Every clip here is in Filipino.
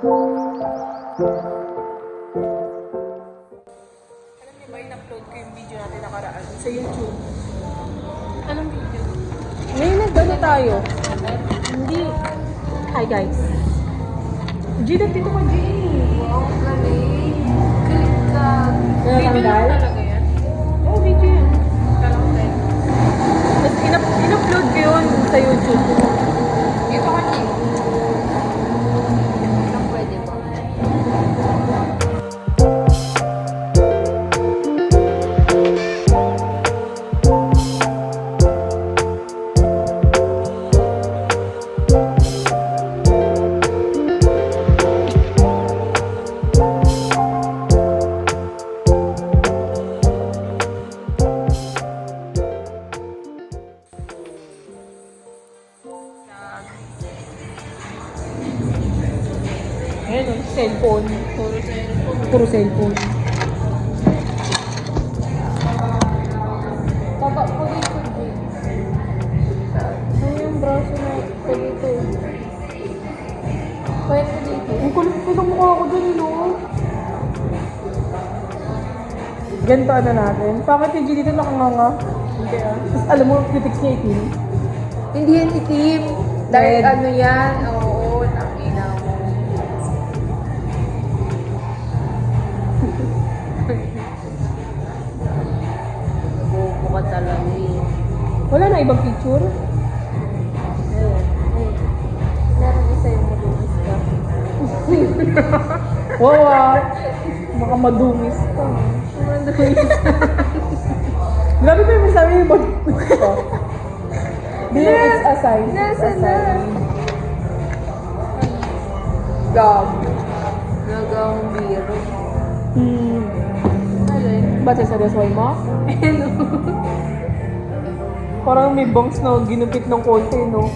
Alam niyo ba, in-upload ko yung video natin nakaraan sa YouTube. Anong video? Ngayon nagdano tayo. Hindi. Hi guys. Gina, dito ka, Gina. Wow, galing. Galing ka. Video lang talaga yan? Oo, video yan. Kalang tayo. Tapos in-upload ko yun sa YouTube. Ito ka, Kim. Ilang pwede ba? Ayan o, cellphone. Puro cellphone. Puro cellphone. Baba ko dito, Kim. Ano yung braso na ko dito? Pwede dito. Ang kulit ko ng mukha ko dun, no? Ganito ano natin. Bakit yung G dito nakanganga? Hindi ah. Tapos alam mo, critics niya itim. Hindi yan itim. Dahil Red. ano yan? Oo, nakina mo. Bobo ka talaga eh. Wala na ibang picture? Ayun. Meron isa yung madumis ka. Wow ah. Baka madumis ka. Madumis ka. Grabe pa yung sabi yung madumis ka. Hindi, it's a sign. It's a Nasa na? sign. Gab. Nagang biro. Alin? Ba't sasagasway mo? Ano? Parang may bangs na ginupit ng konti, no?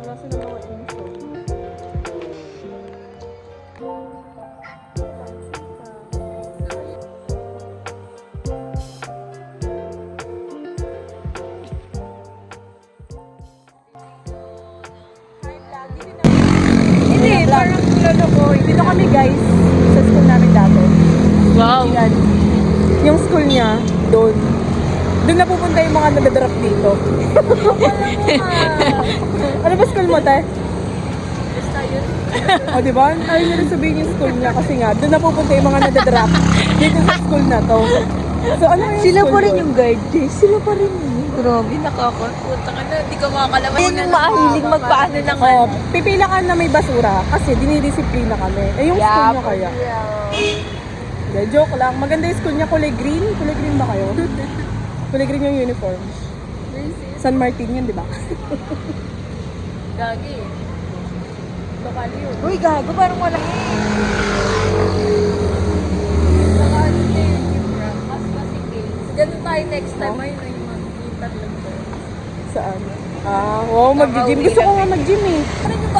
Wala sila mga info. Hindi, parang lolo ko. Dito kami guys, sa school namin dati. Wow. Yan. Yung school niya, doon. Doon na pupunta yung mga nadadrop dito. Ano ba school mo, te? Basta yun. O, di ba? Ayaw niya rin sabihin yung school niya kasi nga, doon na pupunta yung mga nadadrop dito sa school na to. So, ano yung Sila school pa rin doon? yung guard eh. Sila pa rin yun. Grabe, nakakapunta ka na. Hindi ka makakalaman. Yan yung mahilig magpaano ng Oh, pipila ka na may basura kasi dinidisiplina kami. Eh, yung school niya kaya. Yeah, joke lang. Maganda yung school niya, kulay green. Kulay green ba kayo? Kulay green yung uniform. San Martin yun, di ba? Gagi. Lokal yun. Uy, gago. Parang wala. Saka ano na yun yung mas masikil. Ganun tayo next time. Ayun na yung mag-ipat lang tayo. Saan? Ah, wow, mag-gym. Gusto ko nga mag-gym eh. Parang yung